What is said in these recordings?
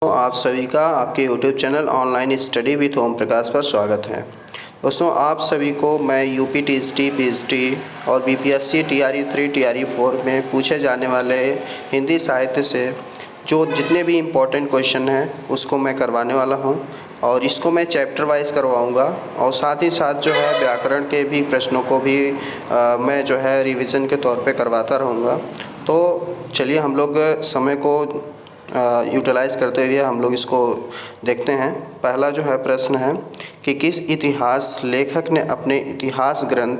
आप सभी का आपके YouTube channel online study with Om Prakash पर स्वागत है। दोस्तों, आप सभी को मैं यूपी टीएसटी, पीएचडी और बीपीएससी टीआरई 3 टीआरई 4 में पूछे जाने वाले हिंदी साहित्य से जो जितने भी इम्पोर्टेंट क्वेश्चन हैं उसको मैं करवाने वाला हूं और इसको मैं चैप्टर वाइज करवाऊंगा और साथ ही साथ जो है व्याकरण के भी प्रश्नों को भी मैं जो है रिवीजन के तौर पे करवाता रहूँगा। तो चलिए हम लोग समय को यूटिलाइज़ करते हुए हम लोग इसको देखते हैं। पहला जो है प्रश्न है कि किस इतिहास लेखक ने अपने इतिहास ग्रंथ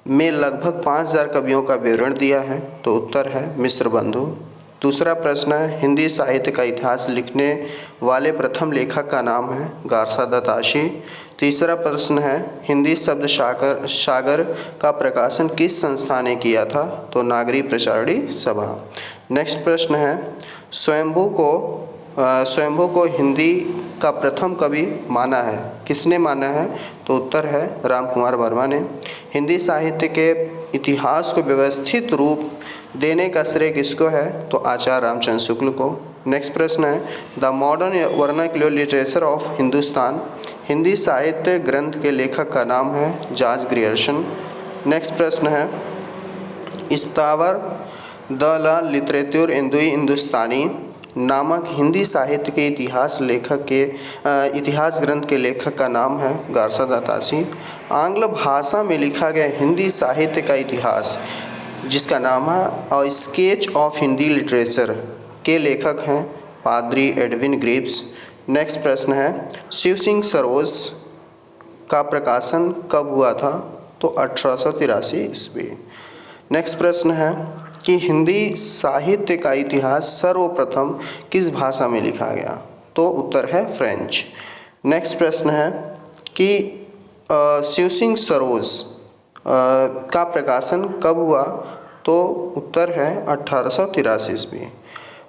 में लगभग 5000 कवियों का विवरण दिया है? तो उत्तर है मिश्र बंधु। दूसरा प्रश्न है हिंदी साहित्य का इतिहास लिखने वाले प्रथम लेखक का नाम है गारसा दत्ताशी। तीसरा प्रश्न है हिंदी शब्द सागर का प्रकाशन किस संस्था ने किया था? तो नागरी प्रचारणी सभा। नेक्स्ट प्रश्न है स्वयंभू को हिंदी का प्रथम कवि माना है, किसने माना है? तो उत्तर है राम कुमार वर्मा ने। हिंदी साहित्य के इतिहास को व्यवस्थित रूप देने का श्रेय किसको है? तो आचार्य रामचंद्र शुक्ल को। नेक्स्ट प्रश्न है the modern vernacular literature of Hindustan Hindi साहित्य ग्रंथ के लेखक का नाम है जॉर्ज ग्रियर्सन। नेक्स्ट प्रश्न है इस्तावर द ला लिटरेचर इंदुई हिंदुस्तानी नामक हिंदी साहित्य के इतिहास ग्रंथ के लेखक का नाम है गारसा दत्ताशी। आंग्ल भाषा में लिखा गया हिंदी साहित्य का इतिहास जिसका नाम है a sketch of Hindi literature के लेखक हैं पादरी एडविन ग्रीव्स। नेक्स्ट प्रश्न है शिव सिंह सरोज का प्रकाशन कब हुआ था? तो 1883 ईस्वी। नेक्स्ट प्रश्न है कि हिंदी साहित्य का इतिहास सर्वप्रथम किस भाषा में लिखा गया? तो उत्तर है फ्रेंच। नेक्स्ट प्रश्न है कि शिव सिंह सरोज का प्रकाशन कब हुआ? तो उत्तर है 1883 ईस्वी।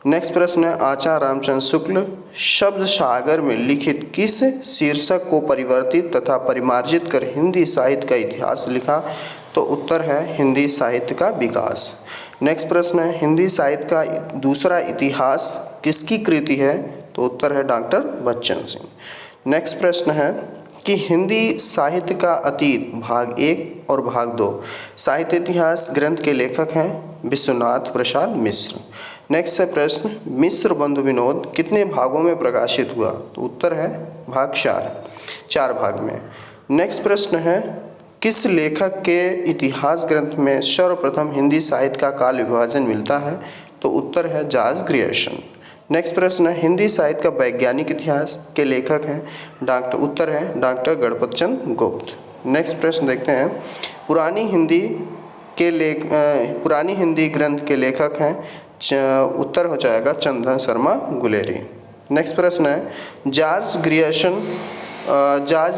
नेक्स्ट प्रश्न है आचार्य रामचंद्र शुक्ल शब्द सागर में लिखित किस शीर्षक को परिवर्तित तथा परिमार्जित कर हिंदी साहित्य का इतिहास लिखा? तो उत्तर है हिंदी साहित्य का विकास। नेक्स्ट प्रश्न है हिंदी साहित्य का दूसरा इतिहास किसकी कृति है? तो उत्तर है डॉक्टर बच्चन सिंह। नेक्स्ट प्रश्न है कि हिंदी साहित्य का अतीत भाग 1 और भाग 2 साहित्य इतिहास ग्रंथ के लेखक हैं विश्वनाथ प्रसाद मिश्र। नेक्स्ट है प्रश्न मिश्र बंधु विनोद कितने भागों में प्रकाशित हुआ? तो उत्तर है भाग 4 भाग में। नेक्स्ट प्रश्न है किस लेखक के इतिहास ग्रंथ में सर्वप्रथम हिंदी साहित्य का काल विभाजन मिलता है? तो उत्तर है जॉर्ज ग्रियर्सन। नेक्स्ट प्रश्न है हिंदी साहित्य का वैज्ञानिक इतिहास के लेखक हैं उत्तर है डॉक्टर गणपत चंद्र गुप्त। नेक्स्ट प्रश्न देखते हैं पुरानी हिंदी ग्रंथ के लेखक हैं उत्तर हो जाएगा चंदन शर्मा गुलेरी। नेक्स्ट प्रश्न है जॉर्ज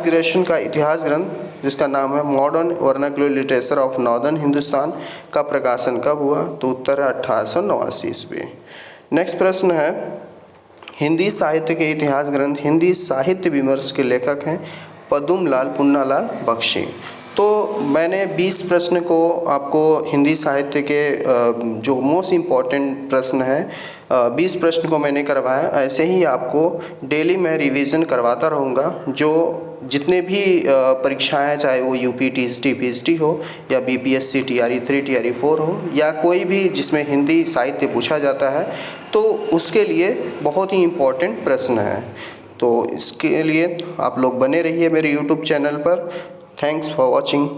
ग्रियर्सन का इतिहास ग्रंथ जिसका नाम है modern vernacular literature of northern Hindustan का प्रकाशन कब हुआ? तो उत्तर है 1889 ईस्वी। नेक्स्ट प्रश्न है हिंदी साहित्य के इतिहास ग्रंथ हिंदी साहित्य विमर्श के लेखक हैं पद्मलाल पुन्नालाल बख्शी। तो मैंने 20 प्रश्न को आपको हिंदी साहित्य के जो मोस्ट इम्पॉर्टेंट प्रश्न है 20 प्रश्न को मैंने करवाया। ऐसे ही आपको डेली मैं रिवीजन करवाता रहूँगा। जो जितने भी परीक्षाएं हैं चाहे वो यूपी टीएसटी पीएचडी हो या बीपीएससी टीआरई 3 टीआरई 4 हो या कोई भी जिसमें हिंदी साहित्य पूछा जाता है तो उसके लिए बहुत ही इम्पोर्टेंट प्रश्न है। तो इसके लिए आप लोग बने रहिए मेरे यूट्यूब चैनल पर। Thanks for watching.